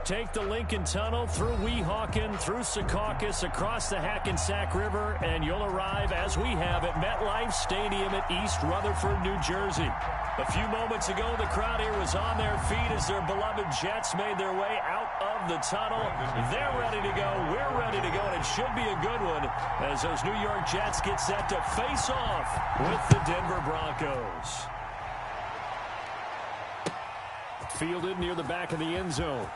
Take the Lincoln Tunnel through Weehawken, through Secaucus, across the Hackensack River, and you'll arrive, as we have, at MetLife Stadium at East Rutherford, New Jersey. A few moments ago, the crowd here was on their feet as their beloved Jets made their way out of the tunnel. They're ready to go. We're ready to go, and it should be a good one as those New York Jets get set to face off with the Denver Broncos. Fielded near the back of the end zone.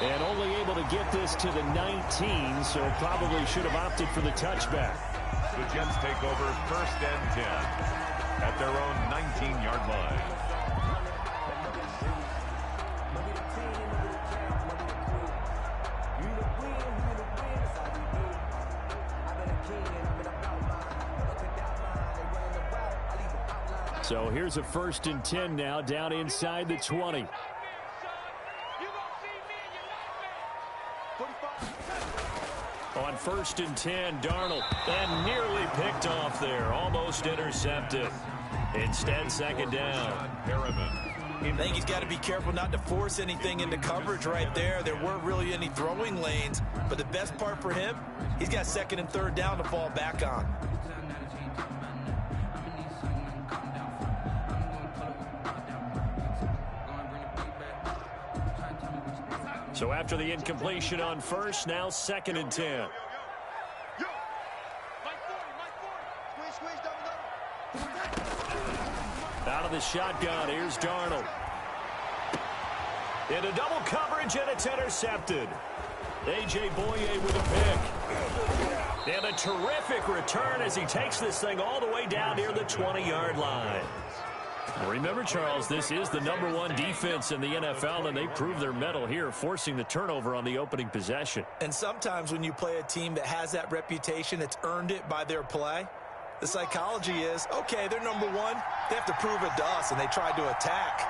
And only able to get this to the 19, so probably should have opted for the touchback. The Jets take over 1st and 10 at their own 19-yard line. So here's a 1st and 10 now, down inside the 20. On 1st and 10, Darnold, and nearly picked off there, almost intercepted. Instead, 2nd down. I think he's got to be careful not to force anything into coverage right there. There weren't really any throwing lanes, but the best part for him, he's got 2nd and 3rd down to fall back on. So after the incompletion on 1st, now 2nd and 10. Out of the shotgun, here's Darnold. Into double coverage, and it's intercepted. A.J. Boye with a pick. And a terrific return as he takes this thing all the way down near the 20-yard line. Remember, Charles, this is the #1 defense in the NFL, and they prove their mettle here, forcing the turnover on the opening possession. And sometimes when you play a team that has that reputation, it's earned it by their play. The psychology is, okay, they're #1. They have to prove it to us, and they tried to attack.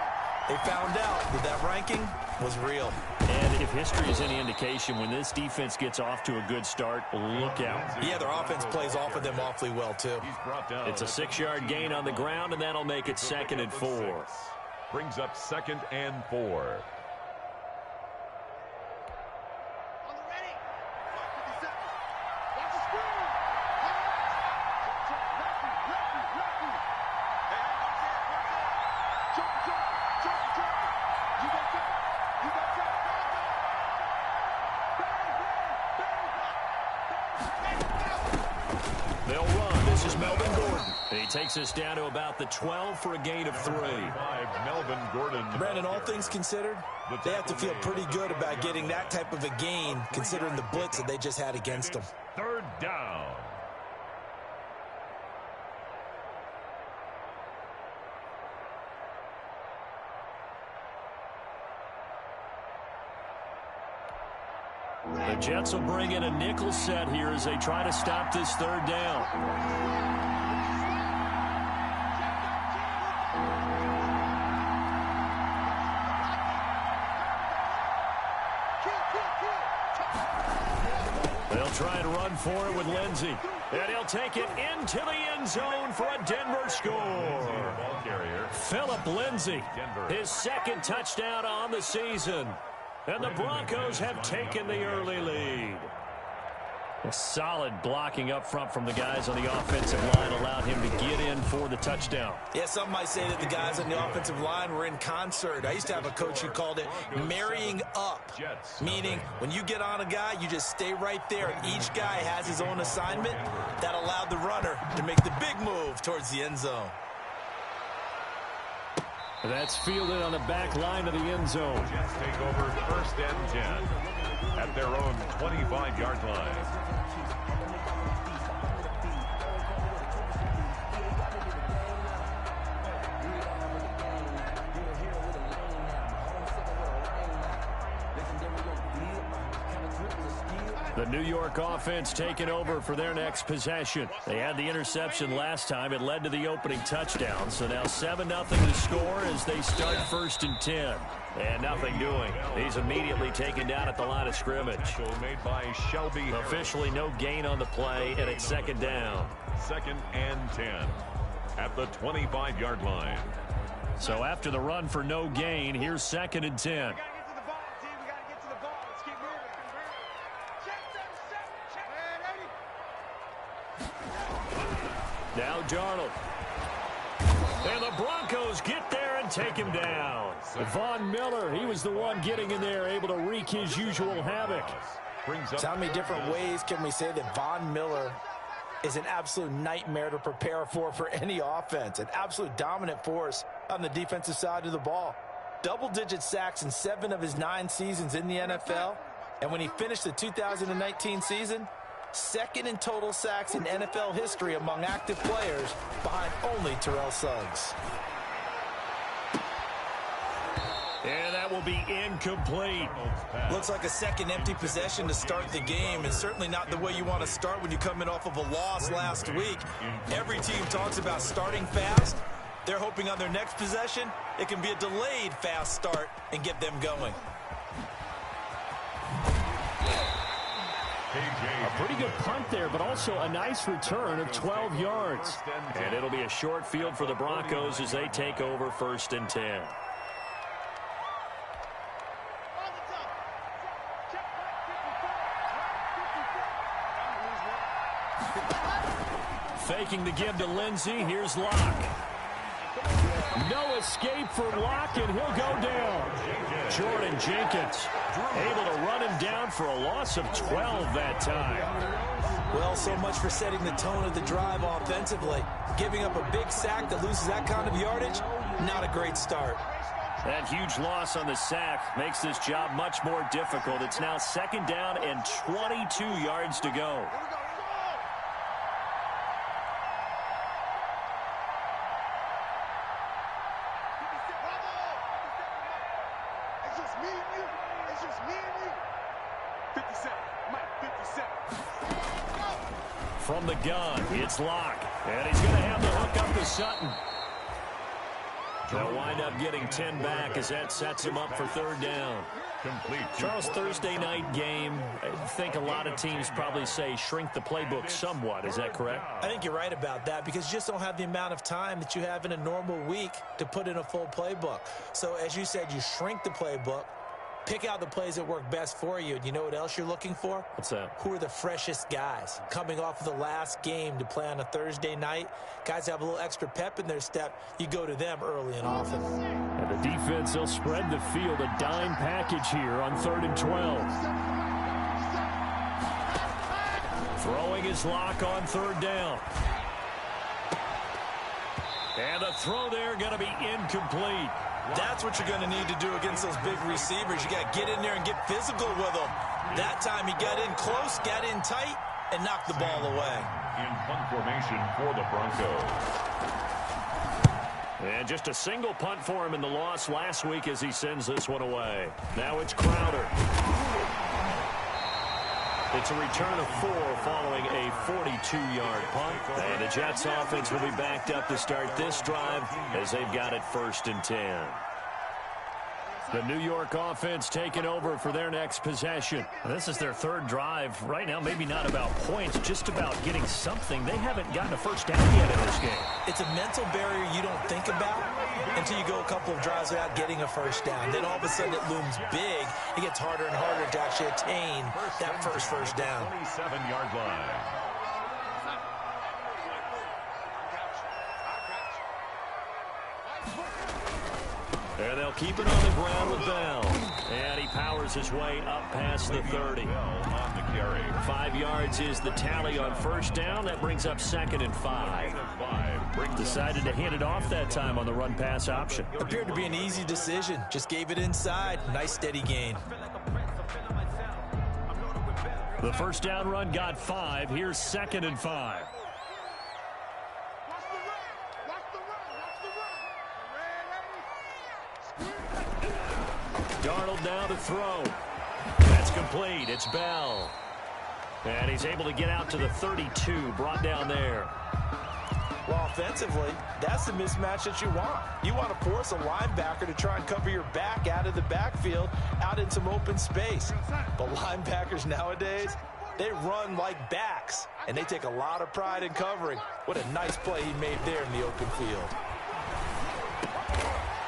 They found out that that ranking was real. And if history is any indication, when this defense gets off to a good start, look out. Yeah, their offense plays off of them awfully well, too. It's a 6-yard gain on the ground, and that'll make it 2nd and 4. Brings up 2nd and 4. They'll run. This is Melvin Gordon. And he takes us down to about the 12 for a gain of 3. Melvin Gordon. Brandon, all things considered, they have to feel pretty good about getting that type of a gain, considering the blitz that they just had against them. 3rd down. The Jets will bring in a nickel set here as they try to stop this 3rd down. They'll try and run for it with Lindsey. And he'll take it into the end zone for a Denver score. Phillip Lindsey, his 2nd touchdown on the season. And the Broncos have taken the early lead. A solid blocking up front from the guys on the offensive line allowed him to get in for the touchdown. Yeah, some might say that the guys on the offensive line were in concert. I used to have a coach who called it marrying up, meaning when you get on a guy, you just stay right there. Each guy has his own assignment. That allowed the runner to make the big move towards the end zone. That's fielded on the back line of the end zone. Jets take over 1st and 10 at their own 25-yard line. The New York offense taking over for their next possession. They had the interception last time. It led to the opening touchdown. So now 7-0 to score as they start 1st and 10. And nothing doing. He's immediately taken down at the line of scrimmage. Made by Shelby. Officially no gain on the play, and it's 2nd down. 2nd and 10 at the 25-yard line. So after the run for no gain, here's 2nd and 10. Now Darnold. And the Broncos get there and take him down. Von Miller, he was the one getting in there, able to wreak his usual havoc. So how many different ways can we say that Von Miller is an absolute nightmare to prepare for any offense? An absolute dominant force on the defensive side of the ball. Double-digit sacks in 7 of his 9 seasons in the NFL. And when he finished the 2019 season, 2nd in total sacks in NFL history among active players, behind only Terrell Suggs. And that will be incomplete. Looks like a second empty possession to start the game, and certainly not the way you want to start when you come in off of a loss last week. Every team talks about starting fast. They're hoping on their next possession, it can be a delayed fast start and get them going. A pretty good punt there, but also a nice return of 12 yards. And it'll be a short field for the Broncos as they take over 1st and 10. Faking the give to Lindsey. Here's Locke. No escape for Locke, and he'll go down. Jordan Jenkins able to run him down for a loss of 12 that time. Well, so much for setting the tone of the drive offensively. Giving up a big sack that loses that kind of yardage, not a great start. That huge loss on the sack makes this job much more difficult. It's now 2nd down and 22 yards to go. From the gun, it's Locke. And he's going to have the hook up to Sutton. They'll wind up getting 10 back as that sets him up for 3rd down. Charles, Thursday night game, I think a lot of teams probably say shrink the playbook somewhat. Is that correct? I think you're right about that because you just don't have the amount of time that you have in a normal week to put in a full playbook. So as you said, you shrink the playbook. Pick out the plays that work best for you. And you know what else you're looking for? What's that? Who are the freshest guys coming off of the last game to play on a Thursday night? Guys have a little extra pep in their step. You go to them early and often. And the defense, they'll spread the field. A dime package here on 3rd and 12. Throwing his Lock on 3rd down. And the throw there going to be incomplete. That's what you're going to need to do against those big receivers. You got to get in there and get physical with them. That time he got in close, got in tight, and knocked the ball away. In punt formation for the Broncos. And just a single punt for him in the loss last week as he sends this one away. Now it's Crowder. It's a return of 4 following a 42-yard punt. And the Jets offense will be backed up to start this drive as they've got it 1st and 10. The New York offense taking over for their next possession. This is their 3rd drive. Right now, maybe not about points, just about getting something. They haven't gotten a first down yet in this game. It's a mental barrier you don't think about until you go a couple of drives without getting a first down. Then all of a sudden it looms big. It gets harder and harder to actually attain that first down. 27-yard line. And they'll keep it on the ground with Bell. And he powers his way up past the 30. 5 yards is the tally on first down. That brings up 2nd and 5. Decided to hand it off that time on the run-pass option. Appeared to be an easy decision. Just gave it inside. Nice steady gain. The first down run got 5. Here's 2nd and 5. Darnold now to throw. That's complete. It's Bell. And he's able to get out to the 32, brought down there. Well, offensively, that's the mismatch that you want. You want to force a linebacker to try and cover your back out of the backfield, out in some open space. But linebackers nowadays, they run like backs, and they take a lot of pride in covering. What a nice play he made there in the open field.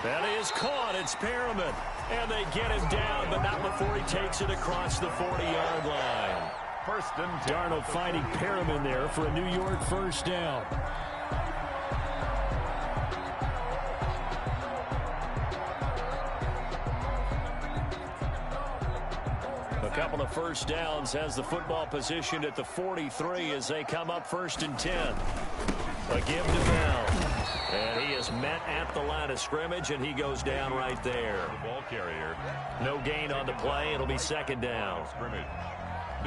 That is caught. It's Perriman. And they get him down, but not before he takes it across the 40-yard line. First and 10. Darnold finding Perriman there for a New York first down. A couple of first downs has the football positioned at the 43 as they come up first and 10. A give to Bell. And he is met at the line of scrimmage, and he goes down right there. The ball carrier. No gain on the play. It'll be second down.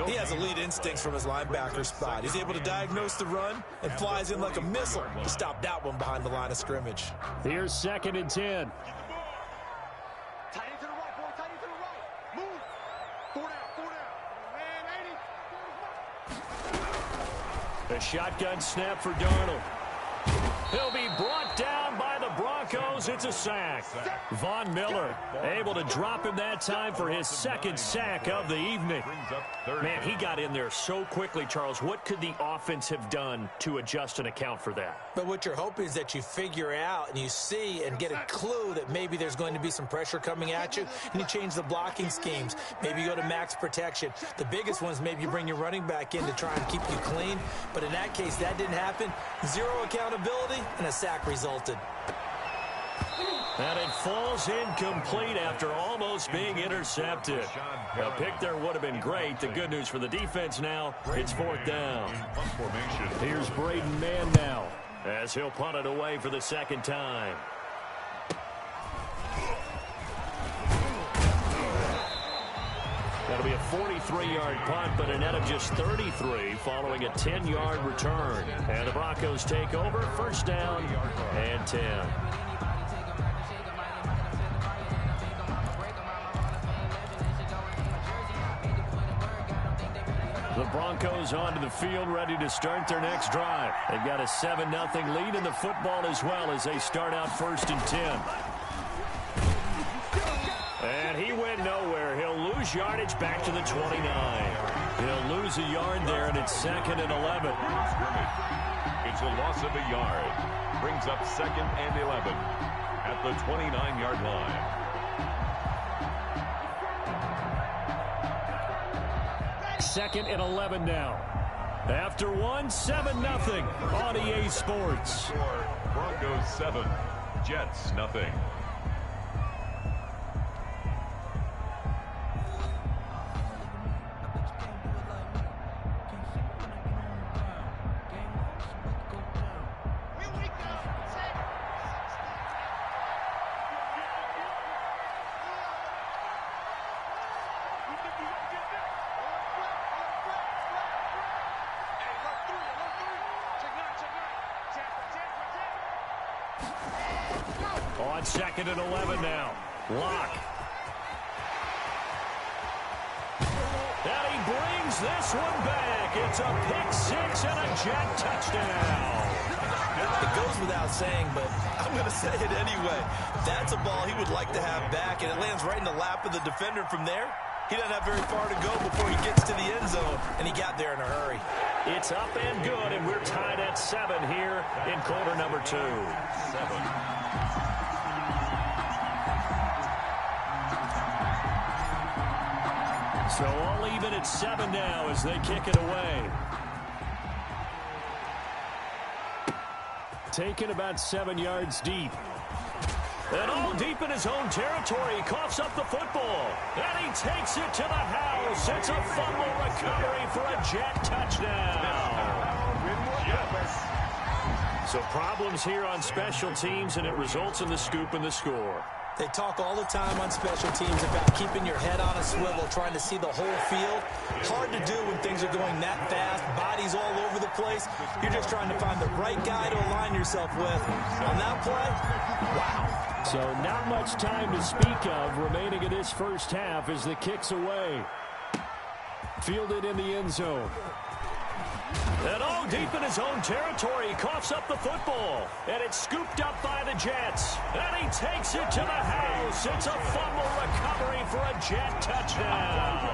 He has elite instincts from his linebacker spot. He's able to diagnose the run and flies in like a missile to stop that one behind the line of scrimmage. Here's second and 10. Tight end to the right, boy. Tight end to the right. Move. 4 down. Man, 80. A shotgun snap for Darnold. He'll be brought down by the Broncos. It's a sack. Von Miller able to drop him that time for his second sack of the evening. Man, he got in there so quickly, Charles. What could the offense have done to adjust and account for that? But what you're hoping is that you figure out and you see and get a clue that maybe there's going to be some pressure coming at you, and you change the blocking schemes. Maybe you go to max protection. The biggest one is maybe you bring your running back in to try and keep you clean. But in that case, that didn't happen. Zero accountability, and a sack resulted. And it falls incomplete after almost being intercepted. A pick there would have been great. The good news for the defense now, it's fourth down. Here's Braden Mann now as he'll punt it away for the second time. That'll be a 43-yard punt, but a net of just 33 following a 10-yard return. And the Broncos take over, first down and 10. The Broncos onto the field, ready to start their next drive. They've got a 7-0 lead in the football as well as they start out first and 10. And he went nowhere. He'll lose yardage back to the 29. He'll lose a yard there, and it's second and 11. It's a loss of a yard. Brings up second and 11 at the 29-yard line. Second and 11 now. After one, 7-0 on EA Sports. Broncos 7, Jets nothing. On second and 11 now. Lock. And he brings this one back. It's a pick six and a Jet touchdown. It goes without saying, but I'm going to say it anyway. That's a ball he would like to have back, and it lands right in the lap of the defender from there. He doesn't have very far to go before he gets to the end zone, and he got there in a hurry. It's up and good, and we're tied at 7 here in quarter number 2. 7. So all even at 7 now as they kick it away. Taken about 7 yards deep. And all deep in his own territory, he coughs up the football. And he takes it to the house. It's a fumble recovery for a Jet touchdown. So problems here on special teams, and it results in the scoop and the score. They talk all the time on special teams about keeping your head on a swivel, trying to see the whole field. Hard to do when things are going that fast, bodies all over the place. You're just trying to find the right guy to align yourself with. On that play, wow. So not much time to speak of remaining in this first half as the kick's away. Fielded in the end zone. And all deep in his own territory, he coughs up the football. And it's scooped up by the Jets. And he takes it to the house. It's a fumble recovery for a Jet touchdown.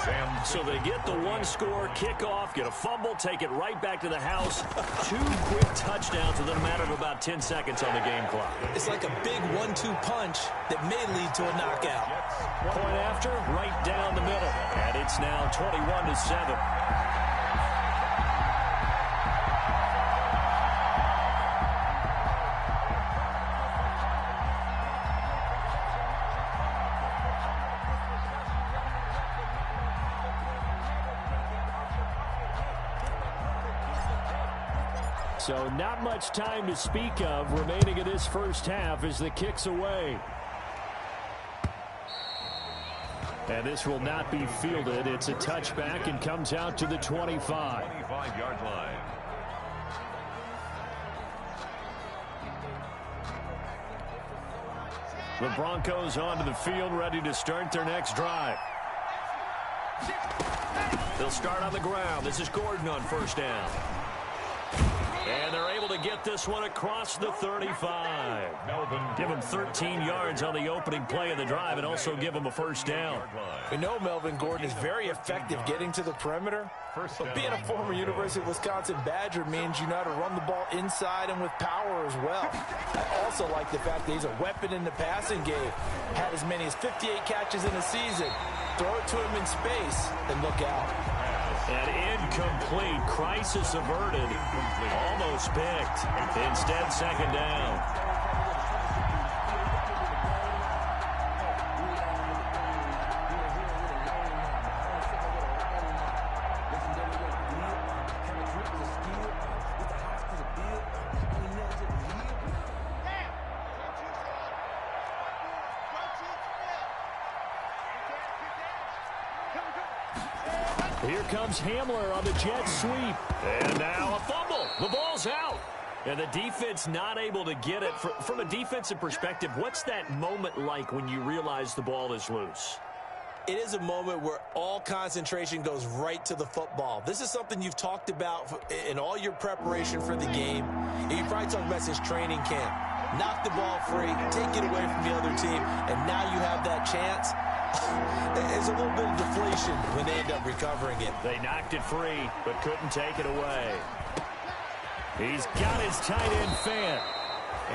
Sam So they get the one-score kickoff, get a fumble, take it right back to the house. 2 quick touchdowns within a matter of about 10 seconds on the game clock. It's like a big 1-2 punch that may lead to a knockout. Point after, right down the middle. And it's now 21-7. So not much time to speak of remaining in this first half as the kick's away. And this will not be fielded. It's a touchback and comes out to the 25. 25-yard line. The Broncos onto the field, ready to start their next drive. They'll start on the ground. This is Gordon on first down. And they're able to get this one across the 35. Give them 13 yards on the opening play of the drive and also give them a first down. We know Melvin Gordon is very effective getting to the perimeter. But being a former University of Wisconsin Badger means you know how to run the ball inside and with power as well. I also like the fact that he's a weapon in the passing game. Had as many as 58 catches in a season. Throw it to him in space and look out. An incomplete, crisis averted, almost picked. Instead, second down. Here comes Hamler on the jet sweep. And now a fumble. The ball's out. And the defense not able to get it. From a defensive perspective, what's that moment like when you realize the ball is loose? It is a moment where all concentration goes right to the football. This is something you've talked about in all your preparation for the game. And you probably talked about since training camp. Knock the ball free, take it away from the other team, and now you have that chance. There's a little bit of deflation when they end up recovering it. They knocked it free, but couldn't take it away. He's got his tight end fan.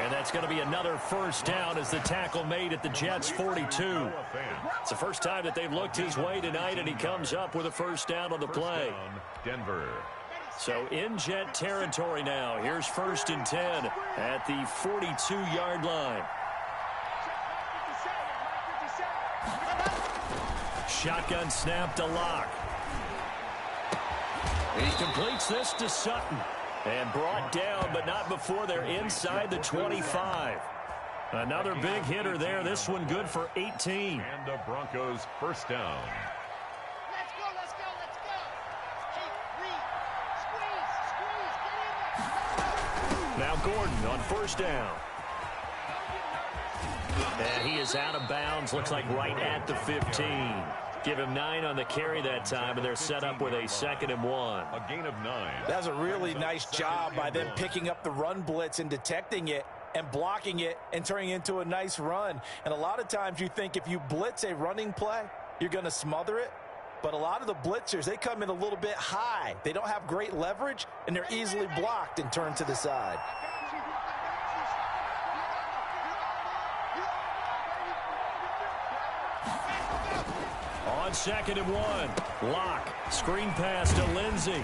And that's going to be another first down as the tackle made at the Jets' 42. It's the first time that they've looked his way tonight, and he comes up with a first down on the play. Denver. So in Jet territory now. Here's 1st and 10 at the 42-yard line. Shotgun snap to Locke. He completes this to Sutton. And brought down, but not before they're inside the 25. Another big hitter there. This one good for 18. And the Broncos first down. Let's go, let's go, let's go. Hey, Reed, squeeze, get in there. Now Gordon on first down. And he is out of bounds. Looks like right at the 15. Give him 9 on the carry that time, and they're set up with a 2nd and 1. A gain of 9. That's a really nice job by them picking up the run blitz and detecting it and blocking it and turning it into a nice run. And a lot of times you think if you blitz a running play, you're going to smother it. But a lot of the blitzers, they come in a little bit high. They don't have great leverage, and they're easily blocked and turned to the side. On 2nd and 1, Locke, screen pass to Lindsey.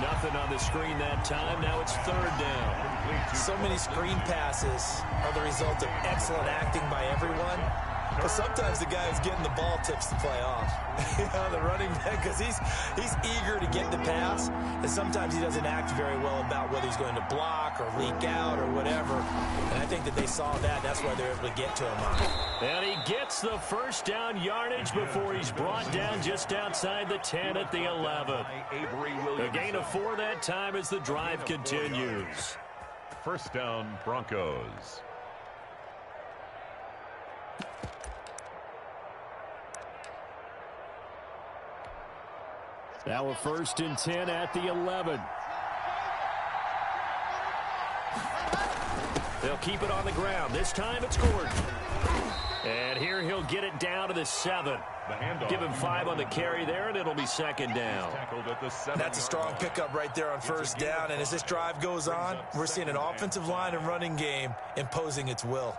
Nothing on the screen that time. Now it's 3rd down. So many screen passes are the result of excellent acting by everyone. But sometimes the guy who's getting the ball tips the play off. You know, the running back, because he's eager to get the pass, and sometimes he doesn't act very well about whether he's going to block or leak out or whatever. And I think that they saw that. That's why they're able to get to him on it. And he gets the first down yardage before he's brought down just outside the 10 at the 11. A gain of 4 that time as the drive continues. First down, Broncos. Now a 1st and 10 at the 11. They'll keep it on the ground. This time it's Gordon. And here he'll get it down to the 7. Give him 5 on the carry there, and it'll be second down. That's a strong pickup right there on first down, and as this drive goes on, we're seeing an offensive line and running game imposing its will.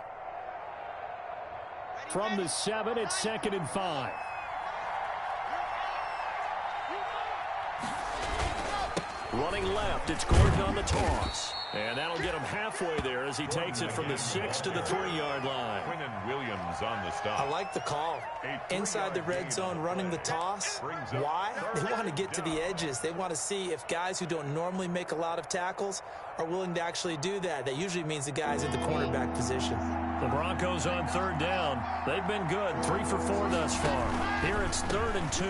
From the 7, it's 2nd and 5. Running left, it's Gordon on the toss. And that'll get him halfway there as he takes it from the 6 to the 3-yard line. Williams on the stop. I like the call. Inside the red zone, running the toss. Why? They want to get to the edges. They want to see if guys who don't normally make a lot of tackles are willing to actually do that. That usually means the guys at the cornerback position. The Broncos on 3rd down. They've been good, 3 for 4 thus far. Here it's 3rd and 2.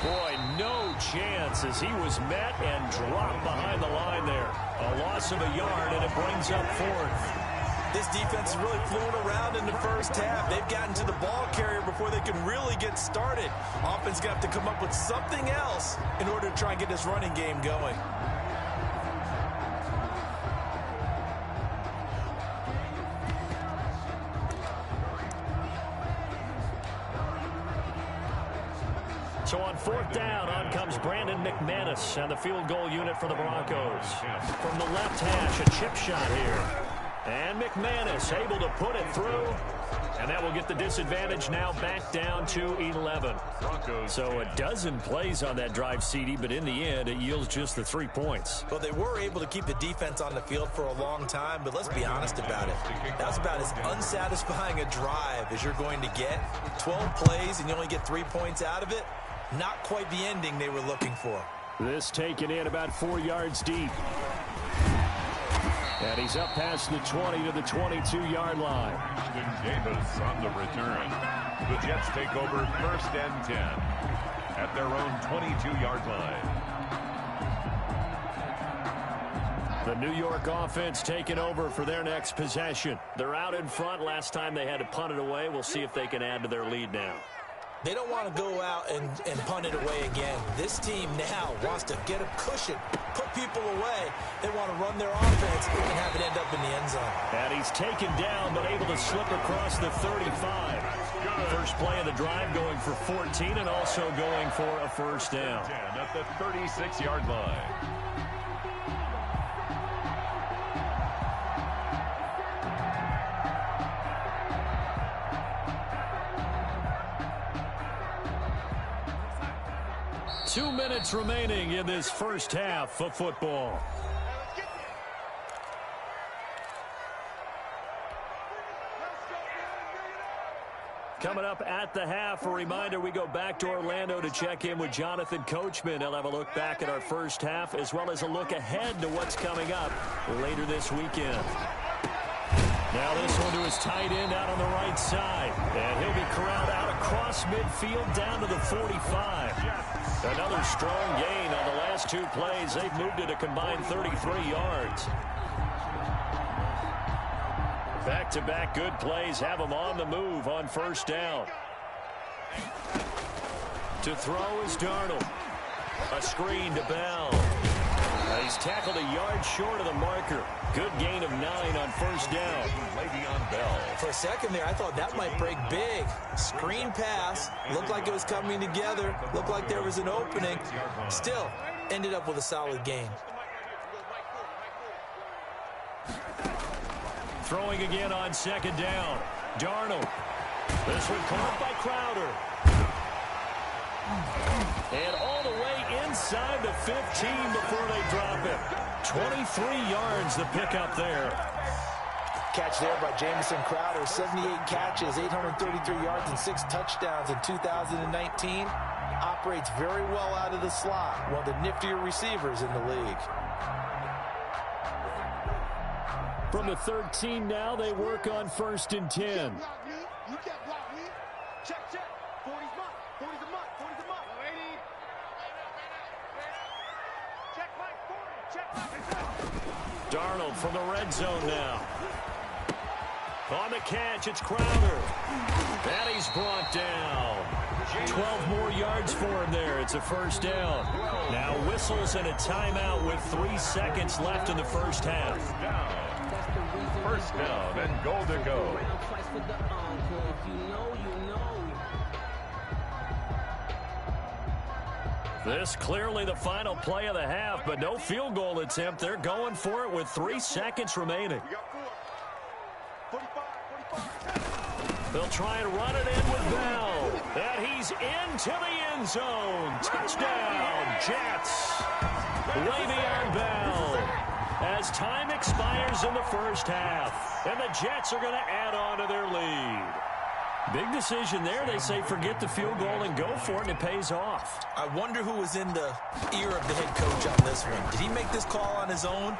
Boy, no chance as he was met and dropped behind the line there. A loss of a yard, and it brings up 4th. This defense is really flown around in the first half. They've gotten to the ball carrier before they can really get started. Offense got to come up with something else in order to try and get this running game going. So on 4th down, on comes Brandon McManus and the field goal unit for the Broncos. From the left hash, a chip shot here. And McManus able to put it through. And that will get the disadvantage now back down to 11. So a dozen plays on that drive, CD, but in the end, it yields just the 3 points. Well, they were able to keep the defense on the field for a long time, but let's be honest about it. That's about as unsatisfying a drive as you're going to get. 12 plays and you only get 3 points out of it. Not quite the ending they were looking for. This taken in about 4 yards deep. And he's up past the 20 to the 22-yard line. Davis on the return. The Jets take over 1st and 10 at their own 22-yard line. The New York offense taking over for their next possession. They're out in front. Last time they had to punt it away. We'll see if they can add to their lead now. They don't want to go out and punt it away again. This team now wants to get a cushion, put people away. They want to run their offense and have it end up in the end zone. And he's taken down but able to slip across the 35. First play of the drive going for 14 and also going for a first down. At the 36-yard line. 2 minutes remaining in this first half of football. Coming up at the half, a reminder, we go back to Orlando to check in with Jonathan Coachman. He'll have a look back at our first half as well as a look ahead to what's coming up later this weekend. Now this one to his tight end out on the right side. And he'll be corralled out across midfield down to the 45. Another strong gain on the last 2 plays. They've moved it a combined 33 yards. Back-to-back good plays have them on the move on first down. To throw is Darnold. A screen to Bell. He's tackled a yard short of the marker. Good gain of 9 on first down. Le'Veon Bell. For a second there, I thought that might break big. Screen pass. Looked like it was coming together. Looked like there was an opening. Still, ended up with a solid gain. Throwing again on second down. Darnold. This one caught by Crowder. And all the way inside the 15 before they drop it. 23 yards the pickup there. Catch there by Jamison Crowder. 78 catches, 833 yards, and 6 touchdowns in 2019. Operates very well out of the slot. One of the niftier receivers in the league. From the 13 now, they work on 1st and 10. You can't block me. Check. 40's mark. 40's a mark. 40's a mark. Lady. Check Mike. 40. Check Mike. Darnold from the red zone now. On the catch, it's Crowder. And he's brought down. 12 more yards for him there. It's a first down. Now whistles and a timeout with 3 seconds left in the first half. First down and goal to go. This clearly the final play of the half, but no field goal attempt. They're going for it with 3 seconds remaining. They'll try and run it in with Bell. And he's into the end zone. Touchdown, Jets. Le'Veon Bell. As time expires in the first half. And the Jets are going to add on to their lead. Big decision there. They say forget the field goal and go for it, and it pays off. I wonder who was in the ear of the head coach on this one. Did he make this call on his own?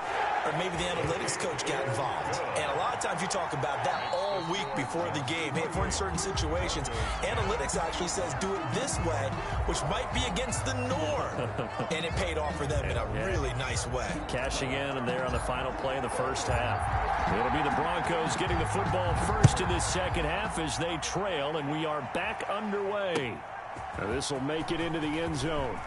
Or maybe the analytics coach got involved. And a lot of times you talk about that all week before the game. Hey, if we're in certain situations, analytics actually says do it this way, which might be against the norm. And it paid off for them in a really nice way. Cashing in, and they're on the final play of the first half. It'll be the Broncos getting the football first in this second half as they trail, and we are back underway. This will make it into the end zone.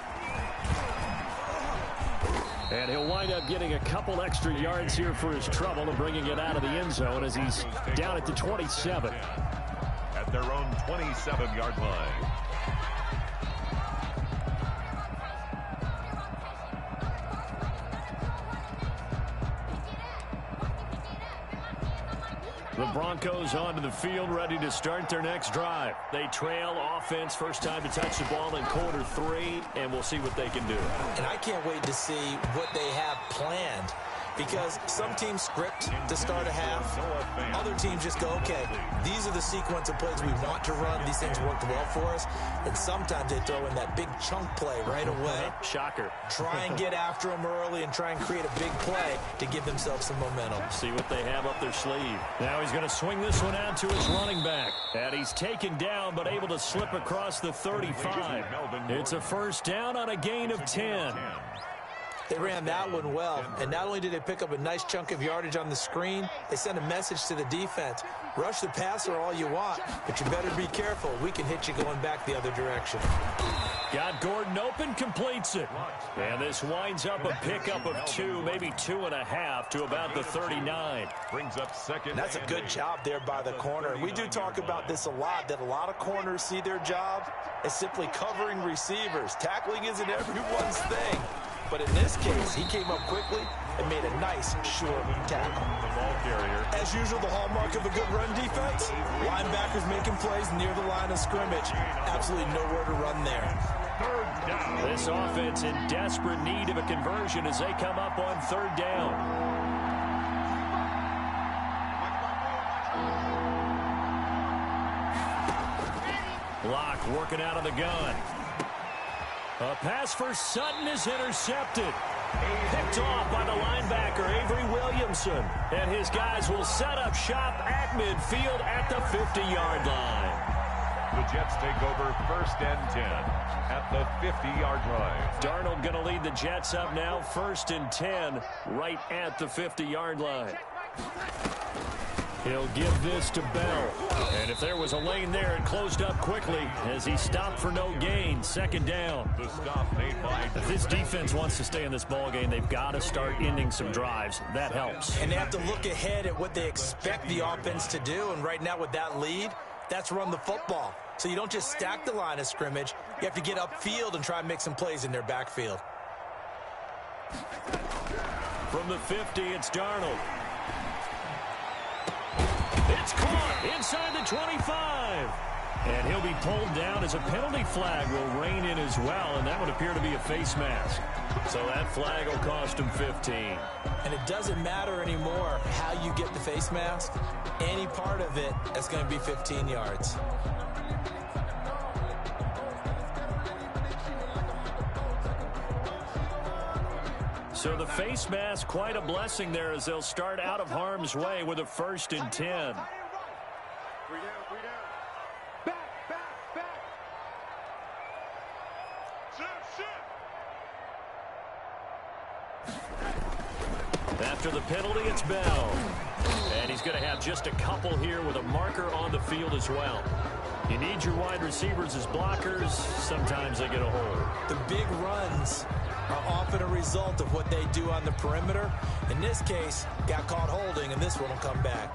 And he'll wind up getting a couple extra yards here for his trouble and bringing it out of the end zone as he's down at the 27. At their own 27-yard line. The Broncos onto the field, ready to start their next drive. They trail offense, first time to touch the ball in quarter 3, and we'll see what they can do. And I can't wait to see what they have planned, because some teams script to start a half. Other teams just go, okay, these are the sequence of plays we want to run. These things worked well for us. And sometimes they throw in that big chunk play right away. Shocker. Try and get after them early and try and create a big play to give themselves some momentum. See what they have up their sleeve. Now he's going to swing this one out to his running back. And he's taken down but able to slip across the 35. It's a first down on a gain of 10. They ran that one well, and not only did they pick up a nice chunk of yardage on the screen, they sent a message to the defense. Rush the passer all you want, but you better be careful. We can hit you going back the other direction. Got Gordon open, completes it. And this winds up a pickup of 2, maybe 2.5 to about the 39. Brings up second. That's a good job there by the corner. We do talk about this a lot, that a lot of corners see their job as simply covering receivers. Tackling isn't everyone's thing. But in this case, he came up quickly and made a nice, short tackle. The ball carrier. As usual, the hallmark of a good run defense, linebackers making plays near the line of scrimmage. Absolutely nowhere to run there. Third down. This offense in desperate need of a conversion as they come up on third down. Block working out of the gun. A pass for Sutton is intercepted. Picked off by the linebacker, Avery Williamson. And his guys will set up shop at midfield at the 50-yard line. The Jets take over first and 10 at the 50-yard line. Darnold going to lead the Jets up now, first and 10, right at the 50-yard line. He'll give this to Bell. And if there was a lane there, it closed up quickly as he stopped for no gain. Second down. The stop made by... If this defense wants to stay in this ballgame, they've got to start ending some drives. That helps. And they have to look ahead at what they expect the offense to do. And right now with that lead, that's run the football. So you don't just stack the line of scrimmage. You have to get upfield and try and make some plays in their backfield. From the 50, it's Darnold. It's caught inside the 25. And he'll be pulled down as a penalty flag will rein in as well, and that would appear to be a face mask. So that flag will cost him 15. And it doesn't matter anymore how you get the face mask. Any part of it is going to be 15 yards. So the face mask, quite a blessing there as they'll start out of harm's way with a first and 10. 3 down. Back. Sit. After the penalty, it's Bell. And he's going to have just a couple here with a marker on the field as well. You need your wide receivers as blockers. Sometimes they get a hold. The big runs are often a result of what they do on the perimeter. In this case, got caught holding, and this one will come back.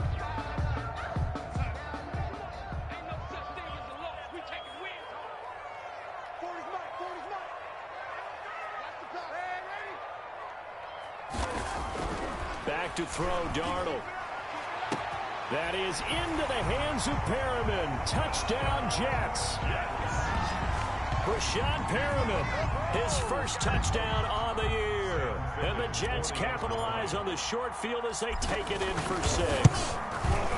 Back to throw, Darnold. That is into the hands of Perriman. Touchdown, Jets. Brashad Perriman, his first touchdown on the year. And the Jets capitalize on the short field as they take it in for 6.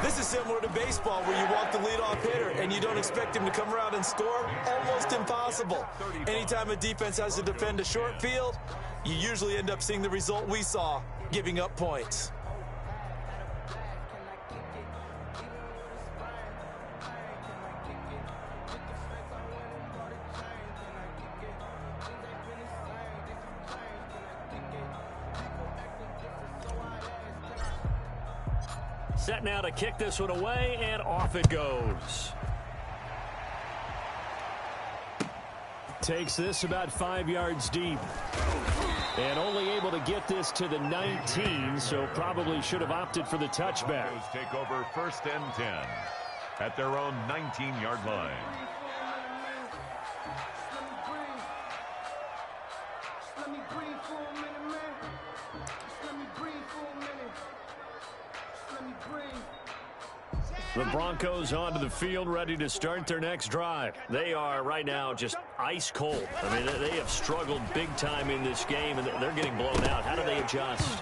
This is similar to baseball where you walk the leadoff hitter and you don't expect him to come around and score. Almost impossible. Anytime a defense has to defend a short field, you usually end up seeing the result we saw, giving up points. Set now to kick this one away, and off it goes. Takes this about 5 yards deep. And only able to get this to the 19, so probably should have opted for the touchback. Broncos take over 1st and 10 at their own 19-yard line. The Broncos onto the field, ready to start their next drive. They are right now just ice cold. I mean, they have struggled big time in this game, and they're getting blown out. How do they adjust?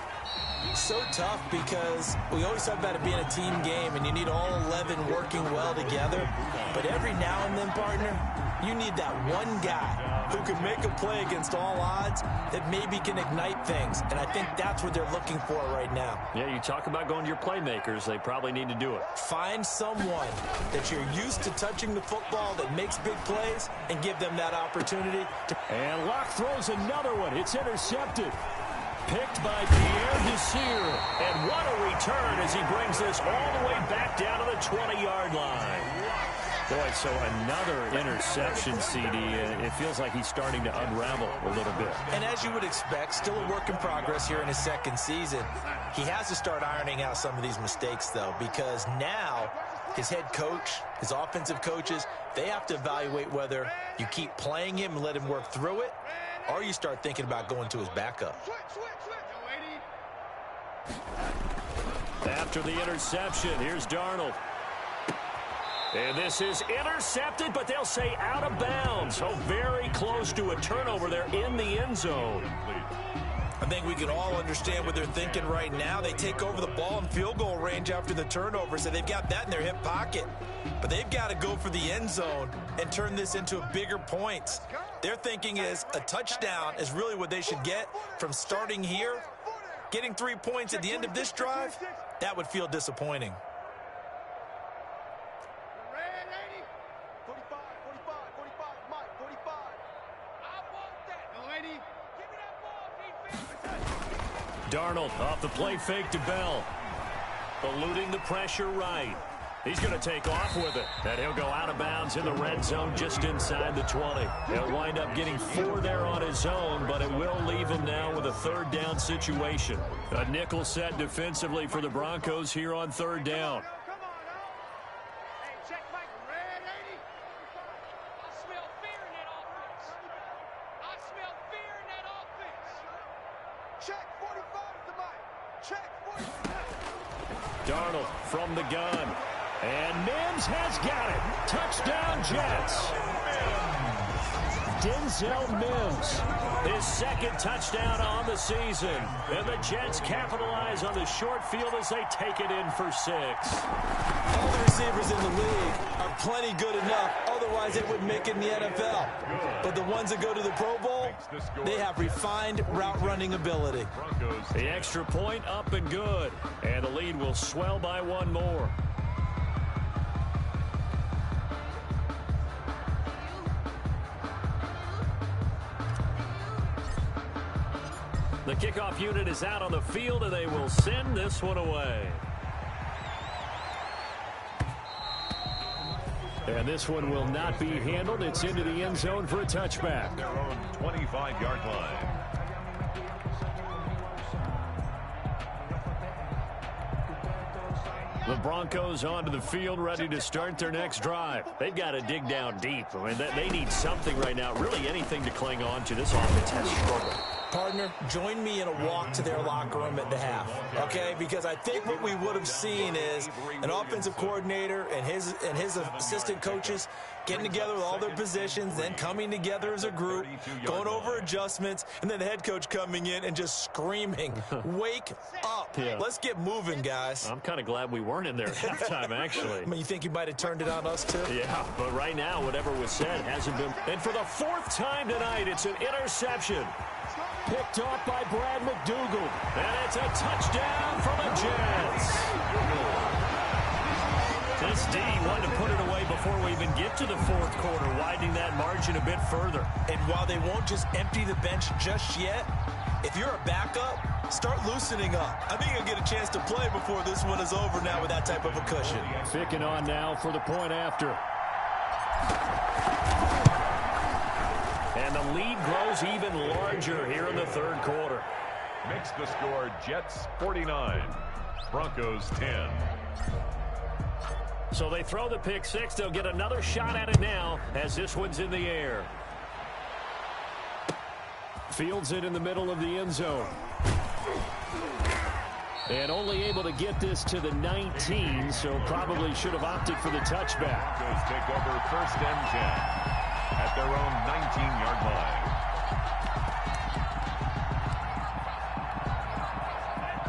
So tough because we always talk about it being a team game, and you need all 11 working well together. But every now and then, partner, you need that one guy who can make a play against all odds that maybe can ignite things. And I think that's what they're looking for right now. Yeah, you talk about going to your playmakers. They probably need to do it. Find someone that you're used to touching the football that makes big plays and give them that opportunity. And Locke throws another one. It's intercepted. Picked by Pierre Desir. And what a return as he brings this all the way back down to the 20-yard line. Boy, so another interception, CD. It feels like he's starting to unravel a little bit. And as you would expect, still a work in progress here in his second season. He has to start ironing out some of these mistakes, though, because now his head coach, his offensive coaches, they have to evaluate whether you keep playing him and let him work through it, or you start thinking about going to his backup. After the interception, here's Darnold. And this is intercepted, but they'll say out of bounds. So very close to a turnover there in the end zone. I think we can all understand what they're thinking right now. They take over the ball in field goal range after the turnover, so they've got that in their hip pocket. But they've got to go for the end zone and turn this into bigger points. Their thinking is a touchdown is really what they should get from starting here. Getting 3 points at the end of this drive, that would feel disappointing. Darnold off the play fake to Bell. Eluding the pressure right. He's going to take off with it. And he'll go out of bounds in the red zone just inside the 20. He'll wind up getting 4 there on his own, but it will leave him now with a 3rd down situation. A nickel set defensively for the Broncos here on 3rd down. Darnold from the gun. And Mims has got it. Touchdown, Jets. Denzel Mims, his 2nd touchdown on the season. And the Jets capitalize on the short field as they take it in for 6. All the receivers in the league are plenty good enough. Otherwise, they wouldn't make it in the NFL. But the ones that go to the Pro Bowl, they have refined route running ability. The extra point up and good. And the lead will swell by 1 more. The kickoff unit is out on the field, and they will send this one away. And this one will not be handled. It's into the end zone for a touchback. Their own 25-yard line. The Broncos onto the field, ready to start their next drive. They've got to dig down deep. I mean, they need something right now, really anything to cling on to. This offense has struggled. Partner, join me in a walk to their locker room at the half, okay? Because I think what we would have seen is an offensive coordinator and his assistant coaches getting together with all their positions, then coming together as a group, going over adjustments, and then the head coach coming in and just screaming, wake up. Yeah. Let's get moving, guys. I'm kind of glad we weren't in there at halftime, actually. I mean, you think he might have turned it on us, too? Yeah, but right now, whatever was said hasn't been. And for the 4th time tonight, it's an interception. Picked off by Brad McDougal. And it's a touchdown for the Jets. This D wanted to put it away before we even get to the 4th quarter, widening that margin a bit further. And while they won't just empty the bench just yet, if you're a backup, start loosening up. I think you'll get a chance to play before this one is over now with that type of a cushion. Picking on now for the point after. And the lead grows even larger here in the 3rd quarter. Makes the score Jets 49, Broncos 10. So they throw the pick six. They'll get another shot at it now as this one's in the air. Fields it in the middle of the end zone. And only able to get this to the 19, so probably should have opted for the touchback. Broncos take over 1st and 10 at their own 19-yard line.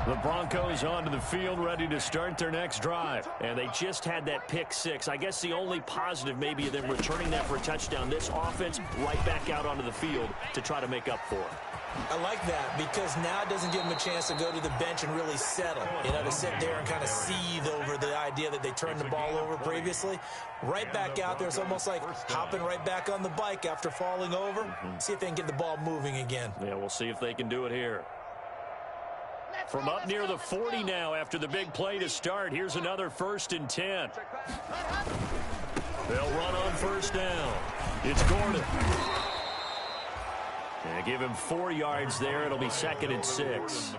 The Broncos onto the field, ready to start their next drive. And they just had that pick six. I guess the only positive maybe of them returning that for a touchdown. This offense right back out onto the field to try to make up for it. I like that because now it doesn't give them a chance to go to the bench and really settle. You know, to sit there and kind of seethe over the idea that they turned the ball over previously. Right back out there. It's almost like hopping right back on the bike after falling over. See if they can get the ball moving again. Yeah, we'll see if they can do it here. From up near the 40 now after the big play to start. Here's another 1st and 10. They'll run on 1st down. It's Gordon. And give him 4 yards there. It'll be 2nd and 6.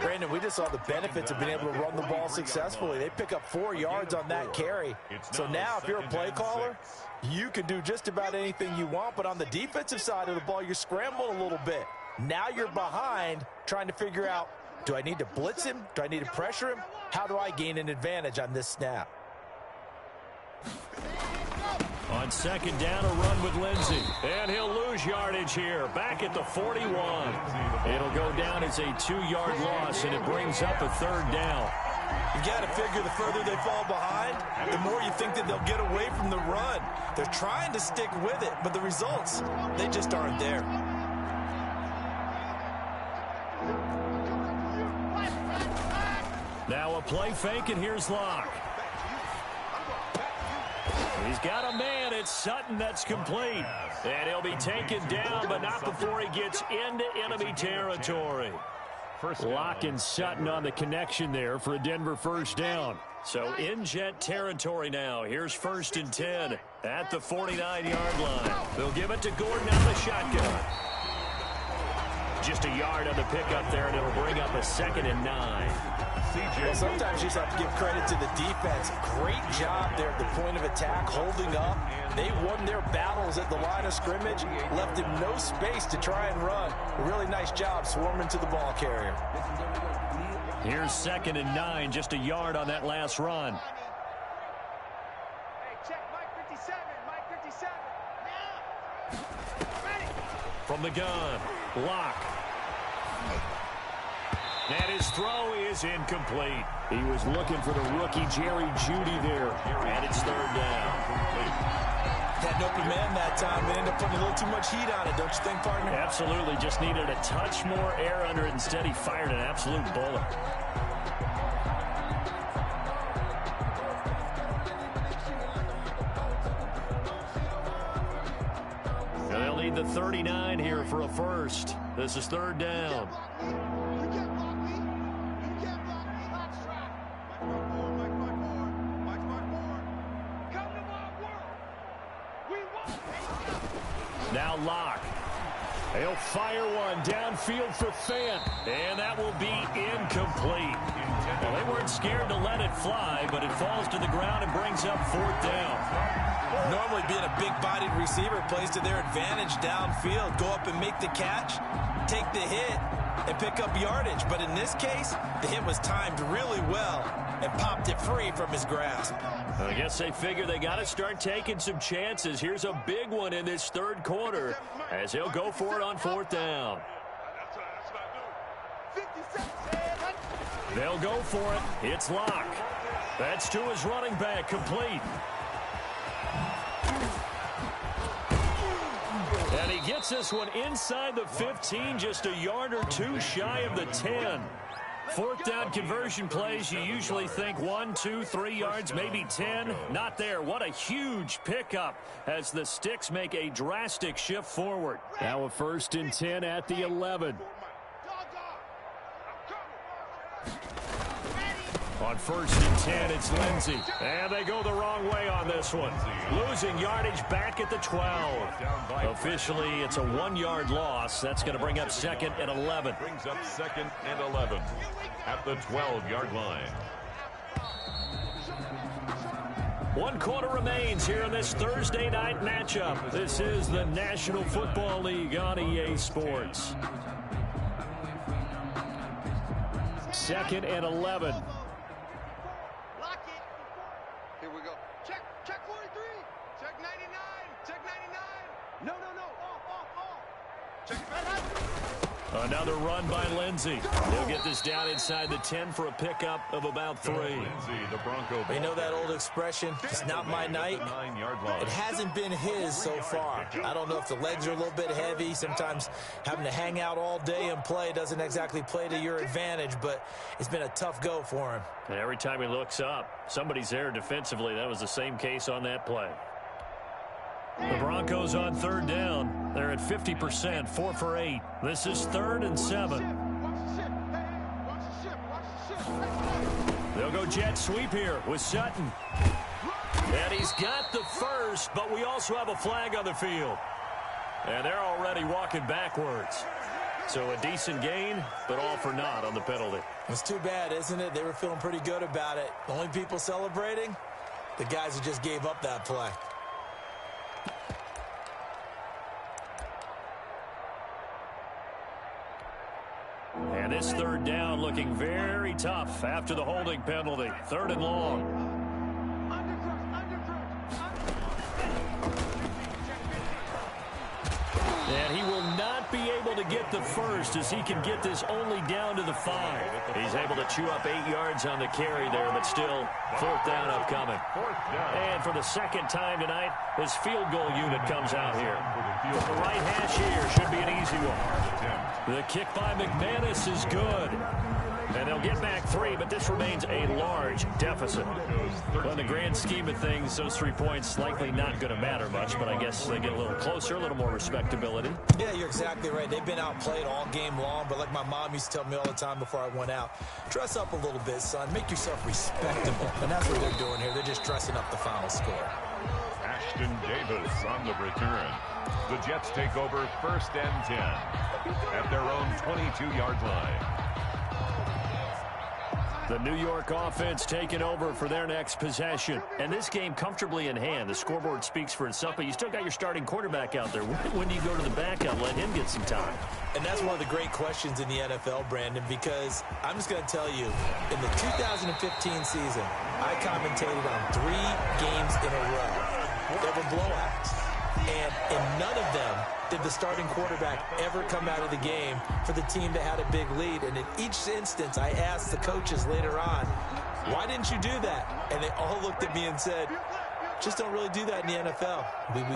Brandon, we just saw the benefits of being able to run the ball successfully. They pick up 4 yards on that carry. So now if you're a play caller, you can do just about anything you want. But on the defensive side of the ball, you're scrambling a little bit. Now you're behind trying to figure out, do I need to blitz him? Do I need to pressure him? How do I gain an advantage on this snap? On 2nd down, a run with Lindsey. And he'll lose yardage here. Back at the 41. It'll go down as a 2-yard loss, and it brings up a 3rd down. You got to figure the further they fall behind, the more you think that they'll get away from the run. They're trying to stick with it, but the results, they just aren't there. Now a play fake, and here's Locke. He's got a man. It's Sutton that's complete. And he'll be taken down, but not before he gets into enemy territory. Locke and Sutton on the connection there for a Denver 1st down. So in Jet territory now. Here's 1st and 10 at the 49-yard line. They'll give it to Gordon out of the shotgun. Just a yard on the pickup there, and it'll bring up a 2nd and 9. Well, sometimes you just have to give credit to the defense. Great job there at the point of attack, holding up. They won their battles at the line of scrimmage, left him no space to try and run. A really nice job swarming to the ball carrier. Here's 2nd and 9, just a yard on that last run. Hey, check Mike 57, Mike 57. Now. Ready. From the gun, Locke. And his throw is incomplete. He was looking for the rookie Jerry Jeudy there. And it's 3rd down. Had an open man that time. They ended up putting a little too much heat on it, don't you think, partner? Absolutely. Just needed a touch more air under it. Instead, he fired an absolute bullet. And they'll need the 39 here for a 1st. This is 3rd down. Now Locke. He'll fire one downfield for Fant. And that will be incomplete. Well, they weren't scared to let it fly, but it falls to the ground and brings up 4th down. Normally being a big-bodied receiver plays to their advantage downfield. Go up and make the catch. take the hit and pick up yardage. But in this case, the hit was timed really well and popped it free from his grasp. I guess they figure they got to start taking some chances. Here's a big one in this third quarter as he'll go for it on fourth down. They'll go for it. It's Locke. That's to his running back, complete. And he gets this one inside the 15, just a yard or two shy of the 10. Fourth down conversion plays, you usually think 1, 2, 3 yards, maybe 10. Not there. What a huge pickup as the Sticks make a drastic shift forward. Now a 1st and 10 at the 11. On 1st and 10, it's Lindsey. And they go the wrong way on this one. Losing yardage back at the 12. Officially, it's a 1-yard loss. That's going to bring up 2nd and 11. Brings up 2nd and 11 at the 12-yard line. 1 quarter remains here in this Thursday night matchup. This is the National Football League on EA Sports. 2nd and 11. Here we go. Check 43. Check 99. Check 99. No. Off. Check it back. Another run by Lindsey. He'll get this down inside the 10 for a pickup of about 3. Lindsey, the Bronco. You know that old expression, it's not my night? It hasn't been his so far. I don't know if the legs are a little bit heavy. Sometimes having to hang out all day and play doesn't exactly play to your advantage, but it's been a tough go for him. And every time he looks up, somebody's there defensively. That was the same case on that play. The Broncos on 3rd down. They're at 50%, 4 for 8. This is 3rd and 7. They'll go jet sweep here with Sutton. And he's got the first, but we also have a flag on the field. And they're already walking backwards. So a decent gain, but all for naught on the penalty. It's too bad, isn't it? They were feeling pretty good about it. The only people celebrating, the guys who just gave up that play. And this 3rd down looking very tough after the holding penalty. 3rd and long. And he will not be able to get the first as he can get this only down to the 5. He's able to chew up 8 yards on the carry there, but still 4th down upcoming. And for the 2nd time tonight, his field goal unit comes out here. The right hash here should be an easy one. The kick by McManus is good. And they'll get back 3, but this remains a large deficit. Well, in the grand scheme of things, those 3 points likely not going to matter much, but I guess they get a little closer, a little more respectability. Yeah, you're exactly right. They've been outplayed all game long, but like my mom used to tell me all the time before I went out, dress up a little bit, son. Make yourself respectable. And that's what they're doing here. They're just dressing up the final score. Ashton Davis on the return. The Jets take over 1st and 10 at their own 22-yard line. The New York offense taking over for their next possession. And this game comfortably in hand. The scoreboard speaks for itself, but you still got your starting quarterback out there. When do you go to the backup, let him get some time? And that's one of the great questions in the NFL, Brandon, because I'm just going to tell you, in the 2015 season, I commentated on 3 games in a row. They were blowouts. And in none of them did the starting quarterback ever come out of the game for the team that had a big lead. And in each instance, I asked the coaches later on, why didn't you do that? And they all looked at me and said, just don't really do that in the NFL.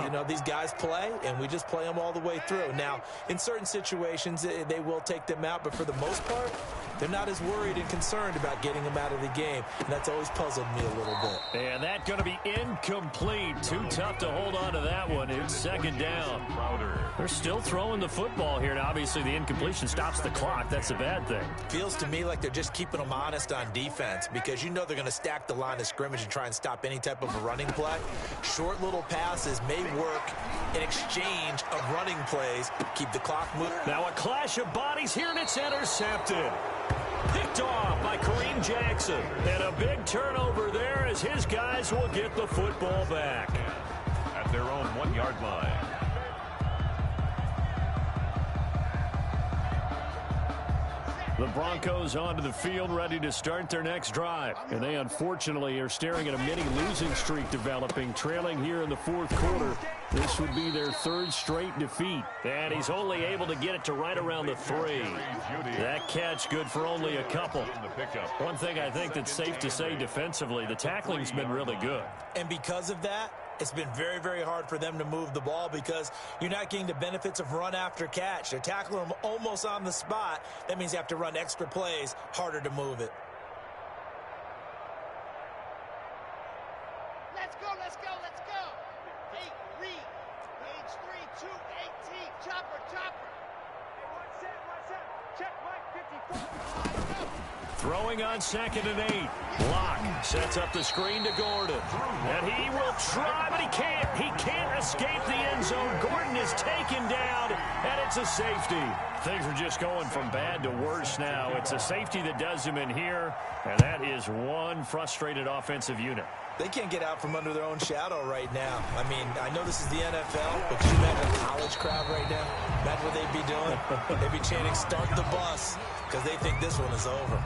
You know, these guys play, and we just play them all the way through. Now, in certain situations, they will take them out, but for the most part, they're not as worried and concerned about getting them out of the game, and that's always puzzled me a little bit. And that's going to be incomplete. Too tough to hold on to that one. It's 2nd down. They're still throwing the football here. Now, obviously, the incompletion stops the clock. That's a bad thing. Feels to me like they're just keeping them honest on defense because you know they're going to stack the line of scrimmage and try and stop any type of a running play. Short little passes may work in exchange of running plays. Keep the clock moving. Now a clash of bodies here, and it's intercepted. Picked off by Kareem Jackson. And a big turnover there as his guys will get the football back. At their own 1-yard line. The Broncos onto the field ready to start their next drive. And they unfortunately are staring at a mini losing streak developing, trailing here in the fourth quarter. This would be their third straight defeat. And he's only able to get it to right around the 3. That catch good for only a couple. One thing I think that's safe to say defensively, the tackling's been really good. And because of that, it's been very, very hard for them to move the ball because you're not getting the benefits of run after catch. They're tackling them almost on the spot. That means you have to run extra plays, harder to move it. Let's go, let's go, let's go. Hey, read. Page 3, 218. Chopper, chopper. One set. Check Mike 54. Throwing on 2nd and 8. Block sets up the screen to Gordon. And he will try, but he can't. He can't escape the end zone. Gordon is taken down, and it's a safety. Things are just going from bad to worse now. It's a safety that does him in here, and that is one frustrated offensive unit. They can't get out from under their own shadow right now. I mean, I know this is the NFL, but can you imagine a college crowd right now? Imagine what they'd be doing. They'd be chanting, "Start the bus," because they think this one is over.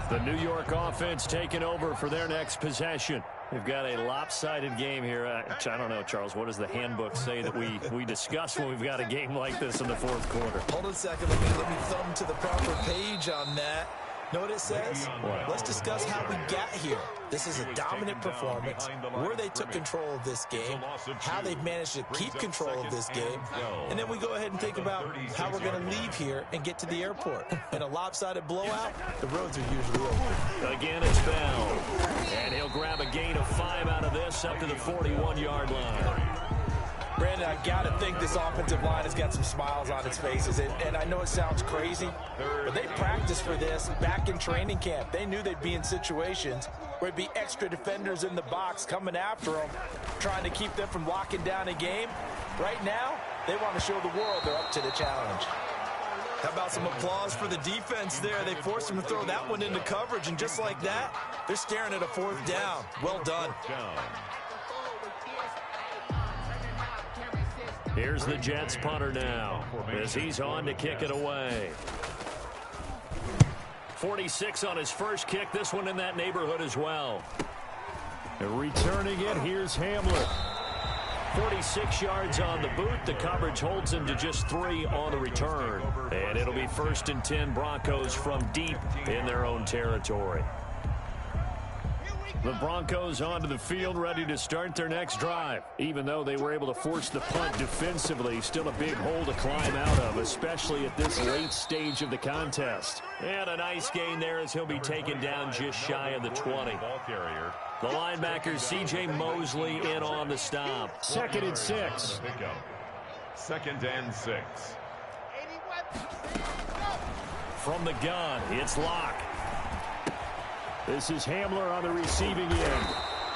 The New York offense taking over for their next possession. We've got a lopsided game here. I don't know, Charles, what does the handbook say that we discuss when we've got a game like this in the fourth quarter? Hold on a second. Let me thumb to the proper page on that. Know what it says? What? Let's discuss how we got here. This is a dominant performance, where they took control of this game, how they've managed to keep control of this game, and then we go ahead and think about how we're going to leave here and get to the airport. In a lopsided blowout, the roads are usually open. Again, it's Bell. And he'll grab a gain of 5 out of this up to the 41-yard line. Brandon, I got to think this offensive line has got some smiles on its faces. And I know it sounds crazy, but they practiced for this back in training camp. They knew they'd be in situations where there'd be extra defenders in the box coming after them, trying to keep them from locking down a game. Right now, they want to show the world they're up to the challenge. How about some applause for the defense there? They forced them to throw that one into coverage, and just like that, they're staring at a 4th down. Well done. Here's the Jets punter now as he's on to kick it away. 46 on his first kick. This one in that neighborhood as well. And returning it, here's Hamler. 46 yards on the boot. The coverage holds him to just 3 on the return. And it'll be 1st and 10 Broncos from deep in their own territory. The Broncos onto the field ready to start their next drive. Even though they were able to force the punt defensively, still a big hole to climb out of, especially at this late stage of the contest. And a nice gain there as he'll be taken down just shy of the 20. The linebacker C.J. Mosley in on the stop. 2nd and 6. 2nd and 6. From the gun, it's Locke. This is Hamler on the receiving end.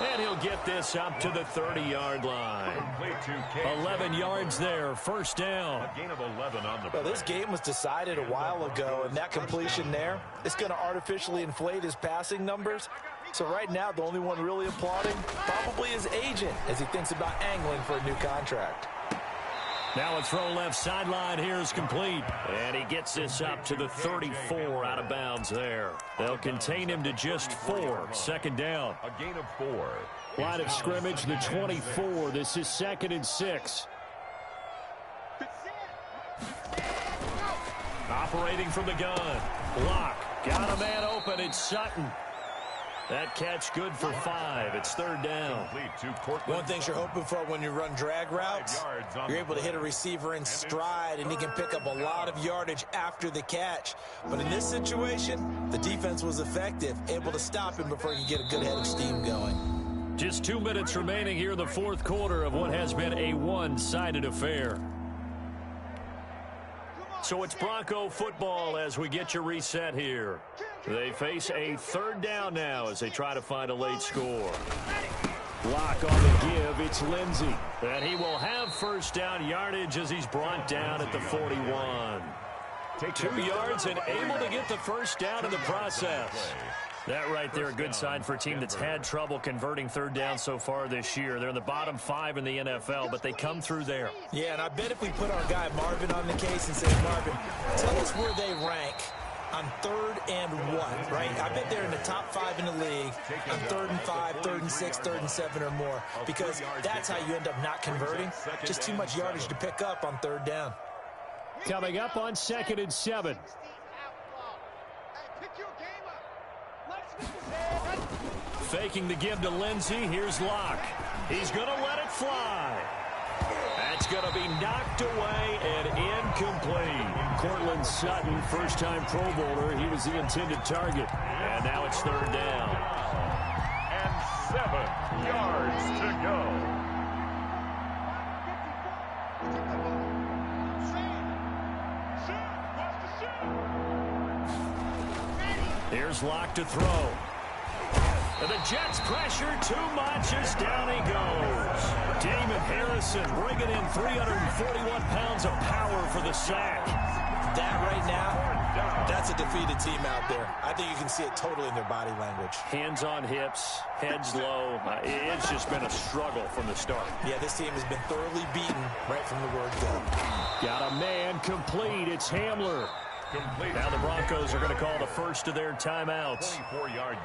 And he'll get this up to the 30-yard line. 11 yards there, 1st down. A gain of 11 on the Well, this game was decided a while ago, and that completion there, it's going to artificially inflate his passing numbers. So right now, the only one really applauding probably his agent as he thinks about angling for a new contract. Now a throw left sideline here is complete. And he gets this up to the 34 out of bounds there. They'll contain him to just 4. 2nd down. A gain of 4. Line of scrimmage, the 24. This is 2nd and 6. Operating from the gun. Block. Got a man open. It's Sutton. That catch good for 5. It's 3rd down. One thing you're hoping for when you run drag routes, you're able to hit a receiver in stride, and he can pick up a lot of yardage after the catch. But in this situation, the defense was effective, able to stop him before he could get a good head of steam going. Just 2 minutes remaining here in the fourth quarter of what has been a one-sided affair. So it's Bronco football as we get your reset here. They face a 3rd down now as they try to find a late score. Block on the give. It's Lindsey. And he will have 1st down yardage as he's brought down at the 41. 2 yards and able to get the 1st down in the process. That right there, a good sign for a team that's had trouble converting third down so far this year. They're in the bottom 5 in the NFL, but they come through there. Yeah, and I bet if we put our guy Marvin on the case and say, Marvin, tell us where they rank on 3rd and what, right? I bet they're in the top 5 in the league on 3rd and 5, 3rd and 6, 3rd and 7 or more, because that's how you end up not converting. Just too much yardage to pick up on 3rd down. Coming up on 2nd and 7. Faking the give to Lindsey. Here's Locke. He's going to let it fly. That's going to be knocked away and incomplete. Cortland Sutton, first-time Pro Bowler. He was the intended target. And now it's 3rd down. And 7 yards to go. Here's Locke to throw. And the Jets pressure too much as down he goes. Damon Harrison bringing in 341 pounds of power for the sack. That right now, that's a defeated team out there. I think you can see it totally in their body language. Hands on hips, heads low. It's just been a struggle from the start. Yeah, this team has been thoroughly beaten right from the word go. Got a man complete. It's Hamler. Now the Broncos are going to call the first of their timeouts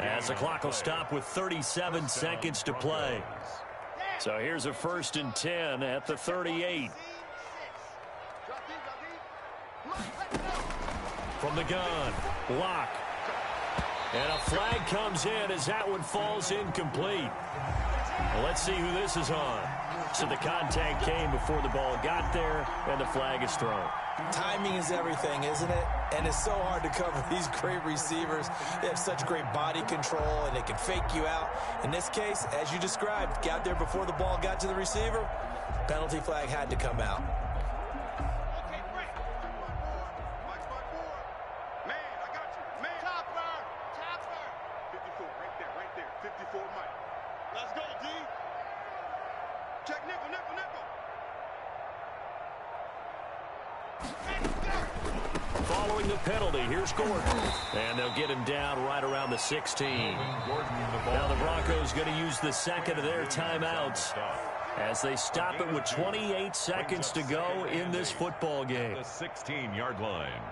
as the clock will stop with 37 seconds to play. So here's a 1st and 10 at the 38. From the gun, Locke. And a flag comes in as that one falls incomplete. Well, let's see who this is on. So the contact came before the ball got there, and the flag is thrown. Timing is everything, isn't it? And it's so hard to cover these great receivers. They have such great body control, and they can fake you out. In this case, as you described, got there before the ball got to the receiver. Penalty flag had to come out. Following the penalty, here's Gordon. And they'll get him down right around the 16. Now the Broncos going to use the second of their timeouts as they stop it with 28 seconds to go in this football game. The 16-yard line.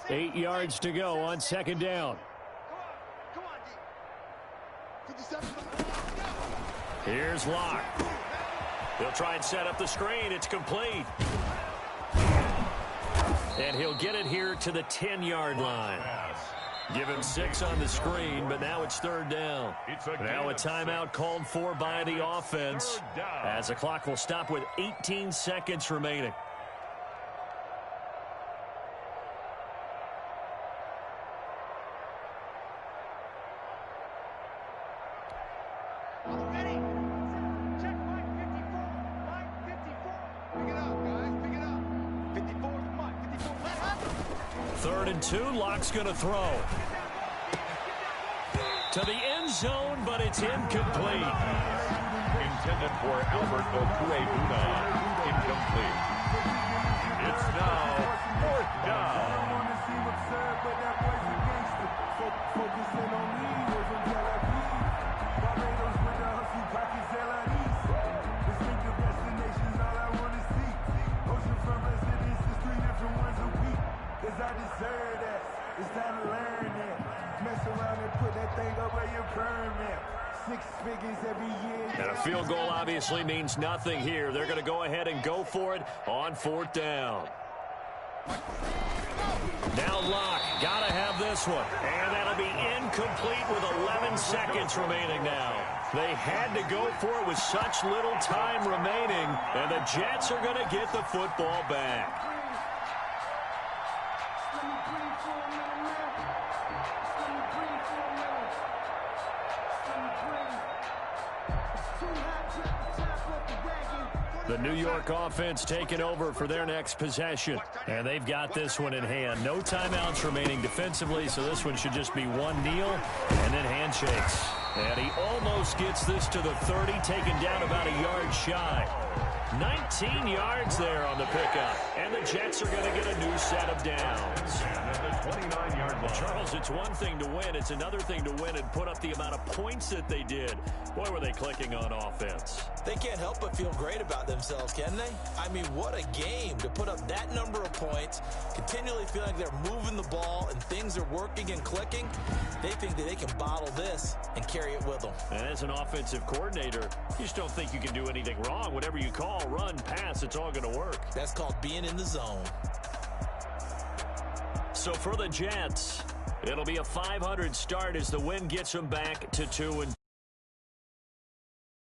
8 yards to go on 2nd down. Here's Locke. He'll try and set up the screen. It's complete. And he'll get it here to the 10-yard line. Give him 6 on the screen, but now it's 3rd down. Now a timeout called for by the offense as the clock will stop with 18 seconds remaining. Locke's going to throw to the end zone, but it's incomplete. Intended for Albert Okwuegbuna. Incomplete. It's now 4th down. And a field goal obviously means nothing here. They're going to go ahead and go for it on 4th down. Now Locke, got to have this one. And that'll be incomplete with 11 seconds remaining now. They had to go for it with such little time remaining. And the Jets are going to get the football back. The New York offense taking over for their next possession. And they've got this one in hand. No timeouts remaining defensively, so this one should just be one kneel and then handshakes. And he almost gets this to the 30, taken down about a yard shy. 19 yards there on the pickup. And the Jets are going to get a new set of downs. And at the 29-yard line. Charles, it's one thing to win. It's another thing to win and put up the amount of points that they did. Boy, were they clicking on offense. They can't help but feel great about themselves, can they? I mean, what a game to put up that number of points, continually feel like they're moving the ball and things are working and clicking. They think that they can bottle this and carry it with them. And as an offensive coordinator, you just don't think you can do anything wrong. Whatever you call, run, pass, it's all going to work. That's called being in the zone. So for the Jets, it'll be a 500 start as the win gets them back to 2-2.